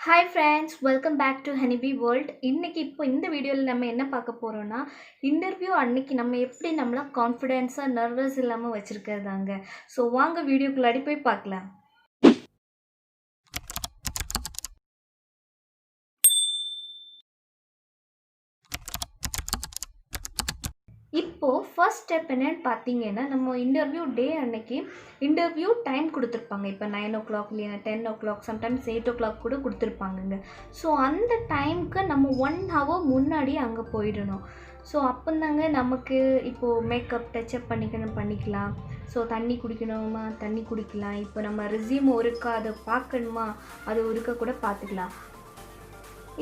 Hi friends, welcome back to honeybee world. இன்றைக்கி இந்த வீடியோவில் நம்ம என்ன பார்க்க போகிறோன்னா, இன்டர்வியூ அன்னைக்கு நம்ம எப்படி நம்மளாம் கான்ஃபிடென்ஸாக நர்வஸ் இல்லாமல் வச்சுருக்கிறதாங்க. ஸோ வாங்க வீடியோக்குள்ளாடி போய் பார்க்கலாம். இப்போது ஃபர்ஸ்ட் ஸ்டெப் என்னென்னு பார்த்தீங்கன்னா, நம்ம இன்டர்வியூ டே அன்னைக்கு இன்டர்வியூ டைம் கொடுத்துருப்பாங்க. இப்போ 9:00 இல்லைன்னா 10:00, சம்டைம்ஸ் 8:00 கூட கொடுத்துருப்பாங்கங்க. ஸோ அந்த டைமுக்கு நம்ம 1 ஹவர் முன்னாடி அங்கே போயிடணும். ஸோ அப்போந்தாங்க நமக்கு இப்போது மேக்கப் டச்சப் பண்ணிக்கலாம். ஸோ தண்ணி குடிக்கணுமா தண்ணி குடிக்கலாம். இப்போ நம்ம ரெஸ்யூம் ஒருக்கா அதை பார்க்கணுமா அது ஒருக்கா கூட பார்த்துக்கலாம்.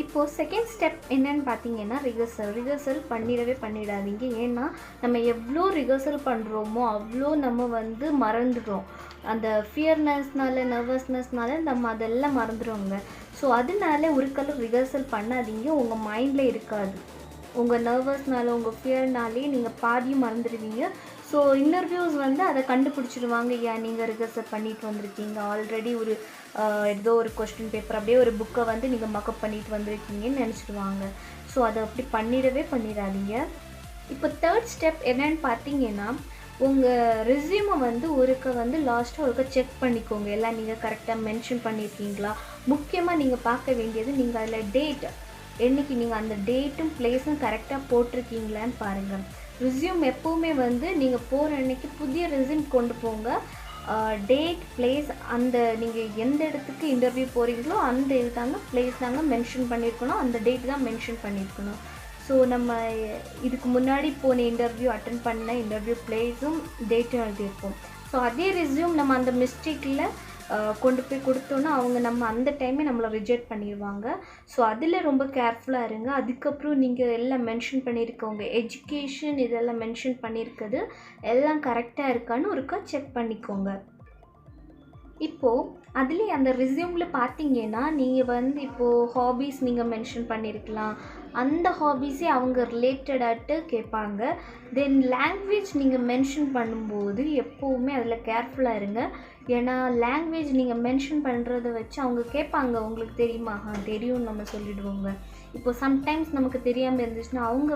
இப்போது செகண்ட் ஸ்டெப் என்னன்னு பார்த்தீங்கன்னா, ரிஹர்சல் பண்ணிடாதீங்க. ஏன்னா நம்ம எவ்வளோ ரிஹர்சல் பண்ணுறோமோ அவ்வளோ நம்ம மறந்துடுறோம். அந்த நர்வஸ்னஸ்னால நம்ம அதெல்லாம் மறந்துடுவோங்க. ஸோ அதனால ஒருக்கலும் ரிஹர்சல் பண்ணாதீங்க. உங்கள் மைண்டில் இருக்காது. உங்கள் நர்வஸ்னால உங்கள் ஃபியர்னாலே நீங்கள் பாதியும் மறந்துடுவீங்க. ஸோ இன்டர்வியூஸ் அதை கண்டுபிடிச்சிடுவாங்க. ஏன் நீங்கள் ரிஹர்சல் பண்ணிட்டு வந்திருக்கீங்க, ஆல்ரெடி ஒரு ஏதோ ஒரு கொஸ்டின் பேப்பர் அப்படியே ஒரு புக்கை நீங்கள் மக்கப் பண்ணிட்டு வந்திருக்கீங்கன்னு நினச்சிடுவாங்க. ஸோ அதை அப்படி பண்ணிடாதீங்க. இப்போ தேர்ட் ஸ்டெப் என்னன்னு பார்த்தீங்கன்னா, உங்கள் ரெஸ்யூமை ஒருக்க லாஸ்ட்டாக ஒருக்க செக் பண்ணிக்கோங்க. எல்லாம் நீங்கள் கரெக்டாக மென்ஷன் பண்ணியிருக்கீங்களா. முக்கியமாக நீங்கள் பார்க்க வேண்டியது நீங்கள் அதில் டேட் என்றைக்கு நீங்கள் அந்த டேட்டும் ப்ளேஸும் கரெக்டாக போட்டிருக்கீங்களான்னு பாருங்கள். ரெஸ்யூம் எப்போவுமே நீங்கள் போகிற அன்றைக்கி புதிய ரெஸ்யூம் கொண்டு போங்க. டேட், பிளேஸ், அந்த நீங்கள் எந்த இடத்துக்கு இன்டர்வியூ போகிறீங்களோ அந்த இது தாங்க பிளேஸ் தாங்க மென்ஷன் பண்ணியிருக்கணும். அந்த டேட் தான் மென்ஷன் பண்ணியிருக்கணும். ஸோ நம்ம இதுக்கு முன்னாடி போன இன்டர்வியூ அட்டன் பண்ண இன்டர்வியூ பிளேஸும் டேட்டும் எழுதியிருப்போம். ஸோ அதே ரெஸ்யூம் நம்ம அந்த மிஸ்டேக்கில் கொண்டு போய் கொடுத்தோன்னா அவங்க நம்ம அந்த டைமே நம்மளை ரிஜெக்ட் பண்ணிடுவாங்க. ஸோ அதில் ரொம்ப கேர்ஃபுல்லாக இருங்க. அதுக்கப்புறம் நீங்கள் எல்லாம் மென்ஷன் பண்ணியிருக்கவங்க எஜுகேஷன் இதெல்லாம் மென்ஷன் பண்ணியிருக்கிறது எல்லாம் கரெக்டாக இருக்கான்னு ஒருக்கா செக் பண்ணிக்கோங்க. இப்போது அதுலேயே அந்த ரெஸ்யூமில் பார்த்தீங்கன்னா, நீங்கள் இப்போது ஹாபீஸ் நீங்கள் மென்ஷன் பண்ணியிருக்கலாம். அந்த ஹாபீஸே அவங்க ரிலேட்டடாட்டு கேட்பாங்க. தென் லாங்குவேஜ் நீங்கள் மென்ஷன் பண்ணும்போது எப்போவுமே அதில் கேர்ஃபுல்லாக இருங்க. ஏன்னா லாங்குவேஜ் நீங்கள் மென்ஷன் பண்ணுறத வச்சு அவங்க கேட்பாங்க, உங்களுக்கு தெரியுமா? தெரியும்னு நம்ம சொல்லிவிடுவோங்க. இப்போது சம்டைம்ஸ் நமக்கு தெரியாமல் இருந்துச்சுன்னா அவங்க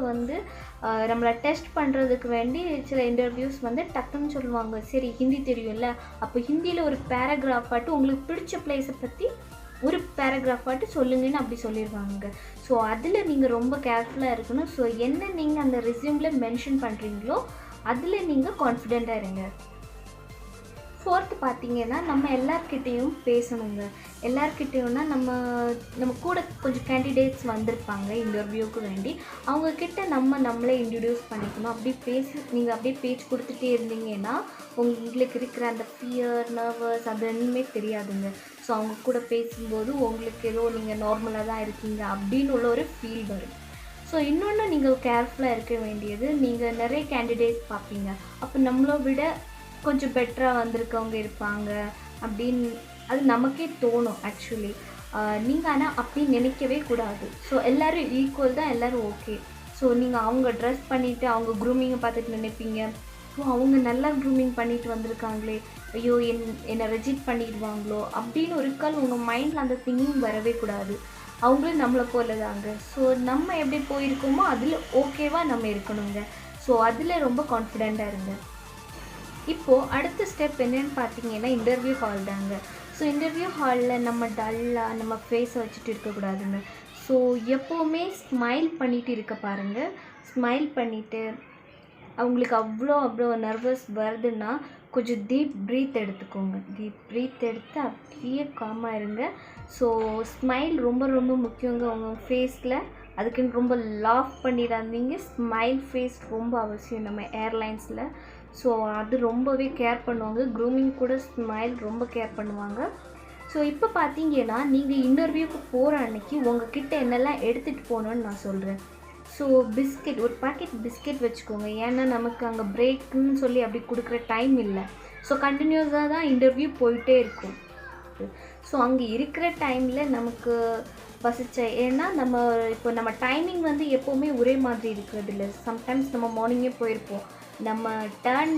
நம்மளை டெஸ்ட் பண்ணுறதுக்கு வேண்டி சில இன்டர்வியூஸ் டக்குன்னு சொல்லுவாங்க, சரி ஹிந்தி தெரியும்ல, அப்போ ஹிந்தியில் ஒரு பேராகிராஃப் ஆட்டு உங்களுக்கு பிடிச்ச பிளேஸை பற்றி ஒரு பேராகிராஃப் ஆட்டு சொல்லுங்கன்னு அப்படி சொல்லிடுவாங்க. ஸோ அதில் நீங்கள் ரொம்ப கேர்ஃபுல்லாக இருக்கணும். ஸோ என்ன நீங்கள் அந்த ரெஸ்யூமில் மென்ஷன் பண்ணுறீங்களோ அதில் நீங்கள் கான்ஃபிடெண்ட்டாக இருங்க. ஃபோர்த்து பார்த்தீங்கன்னா, நம்ம எல்லார்கிட்டேயும் பேசணுங்க. எல்லார்கிட்டேயும்னா நம்ம கூட கொஞ்சம் கேண்டிடேட்ஸ் வந்திருப்பாங்க இன்டர்வியூவுக்கு வேண்டி. அவங்கக்கிட்ட நம்மளே இன்ட்ரடியூஸ் பண்ணிக்கணும். நீங்கள் அப்படியே பேச்சு கொடுத்துட்டே இருந்தீங்கன்னா உங்களுக்கு இருக்கிற அந்த ஃபியர், நர்வஸ் அது ஒன்றுமே தெரியாதுங்க. ஸோ அவங்க கூட பேசும்போது உங்களுக்கு ஏதோ நீங்கள் நார்மலாக தான் இருக்கீங்க அப்படின்னு உள்ள ஒரு ஃபீல் வரும். ஸோ இன்னொன்று நீங்கள் கேர்ஃபுல்லாக இருக்க வேண்டியது, நீங்கள் நிறைய கேண்டிடேட்ஸ் பார்ப்பீங்க. அப்போ நம்மளை விட கொஞ்சம் பெட்டராக வந்திருக்கவங்க இருப்பாங்க அப்படின்னு அது நமக்கே தோணும் ஆக்சுவலி. நீங்கள் ஆனால் அப்படி நினைக்கவே கூடாது. ஸோ எல்லோரும் ஈக்குவல் தான், எல்லோரும் ஓகே. ஸோ நீங்கள் அவங்க ட்ரெஸ் பண்ணிவிட்டு அவங்க க்ரூமிங்கை பார்த்துட்டு நினைப்பீங்க, ஸோ அவங்க நல்லா க்ரூமிங் பண்ணிட்டு வந்திருக்காங்களே, ஐயோ என்னை ரிஜெக்ட் பண்ணிடுவாங்களோ அப்படின்னு ஒரு கால் உங்கள் மைண்டில் அந்த திங்கிங் வரவே கூடாது. அவங்களும் நம்மளை போல தாங்க. ஸோ நம்ம எப்படி போயிருக்கோமோ அதில் ஓகேவாக நம்ம இருக்கணுங்க. ஸோ அதில் ரொம்ப கான்ஃபிடெண்ட்டாக இருங்க. இப்போது அடுத்த ஸ்டெப் என்னென்னு பார்த்தீங்கன்னா, இன்டர்வியூ ஹால் தாங்க. ஸோ இன்டர்வியூ ஹாலில் நம்ம டல்லாக நம்ம ஃபேஸை வச்சுட்டு இருக்கக்கூடாதுங்க. ஸோ எப்போவுமே ஸ்மைல் பண்ணிவிட்டு இருக்க பாருங்கள். ஸ்மைல் பண்ணிவிட்டு அவங்களுக்கு அவ்வளோ நர்வஸ் வருதுன்னா கொஞ்சம் டீப் ப்ரீத் எடுத்துக்கோங்க. டீப் ப்ரீத் எடுத்து அப்படியே காமாக இருங்க. ஸோ ஸ்மைல் ரொம்ப முக்கியங்க உங்கள் ஃபேஸில். அதுக்குன்னு ரொம்ப லாஃப் பண்ணிடாதீங்க. ஸ்மைல் ஃபேஸ் ரொம்ப அவசியம் நம்ம ஏர்லைன்ஸில். ஸோ அது ரொம்பவே கேர் பண்ணுவாங்க. க்ரூமிங் கூட ஸ்மைல் ரொம்ப கேர் பண்ணுவாங்க. ஸோ இப்போ பார்த்தீங்கன்னா, நீங்கள் இன்டர்வியூக்கு போகிற அன்னைக்கு உங்ககிட்ட என்னெல்லாம் எடுத்துகிட்டு போகணுன்னு நான் சொல்கிறேன். ஸோ ஒரு பாக்கெட் பிஸ்கெட் வச்சுக்கோங்க. ஏன்னா நமக்கு அங்கே பிரேக்குன்னு சொல்லி அப்படி கொடுக்குற டைம் இல்லை. ஸோ கண்டினியூஸாக தான் இன்டர்வியூ போயிட்டே இருக்கும். ஸோ அங்கே இருக்கிற டைமில் நமக்கு ஏன்னா நம்ம டைமிங் எப்போவுமே ஒரே மாதிரி இருக்கிறது இல்லை. சம்டைம்ஸ் நம்ம மார்னிங்கே போயிருப்போம், நம்ம டர்ன்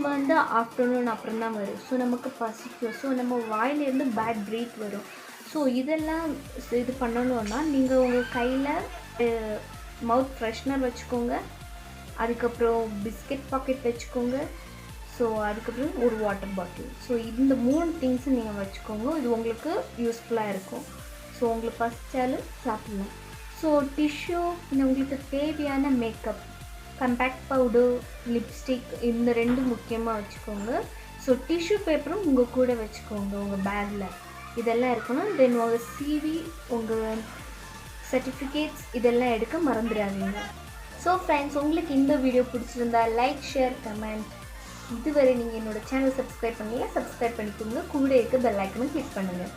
ஆஃப்டர்நூன் அப்புறம் தான் வரும். ஸோ நமக்கு பசிக்கும். ஸோ நம்ம வாயிலேருந்து பேட் ப்ரீத் வரும். ஸோ இதெல்லாம் இது பண்ணணுன்னா நீங்கள் உங்கள் கையில் மவுத் ஃப்ரெஷ்னர் வச்சுக்கோங்க, அதுக்கப்புறம் பிஸ்கெட் பாக்கெட் வச்சுக்கோங்க, ஸோ அதுக்கப்புறம் ஒரு வாட்டர் பாட்டில். ஸோ இந்த 3 திங்ஸும் நீங்கள் வச்சுக்கோங்க. இது உங்களுக்கு யூஸ்ஃபுல்லாக இருக்கும். ஸோ உங்களுக்கு பசிச்சாலும் சாப்பிட்லாம். ஸோ டிஷ்யூ, உங்களுக்கு தேவையான மேக்கப், கம்பேக்ட் பவுடர், லிப்ஸ்டிக், இந்த 2 முக்கியமாக வச்சுக்கோங்க. ஸோ டிஷ்யூ பேப்பரும் உங்கள் கூட வச்சுக்கோங்க உங்கள் பேக்கில். இதெல்லாம் இருக்கணும். தென் உங்கள் சிவி, உங்கள் சர்டிஃபிகேட்ஸ் இதெல்லாம் எடுக்க மறந்துடாதீங்க. ஸோ ஃப்ரெண்ட்ஸ், உங்களுக்கு இந்த வீடியோ பிடிச்சிருந்தா லைக், ஷேர், கமெண்ட். இதுவரை நீங்கள் என்னோடய சேனல் சப்ஸ்கிரைப் பண்ணல, சப்ஸ்கிரைப் பண்ணிக்கோங்க. கூட இருக்க பெல் ஐக்கனை கிளிக் பண்ணுங்கள்.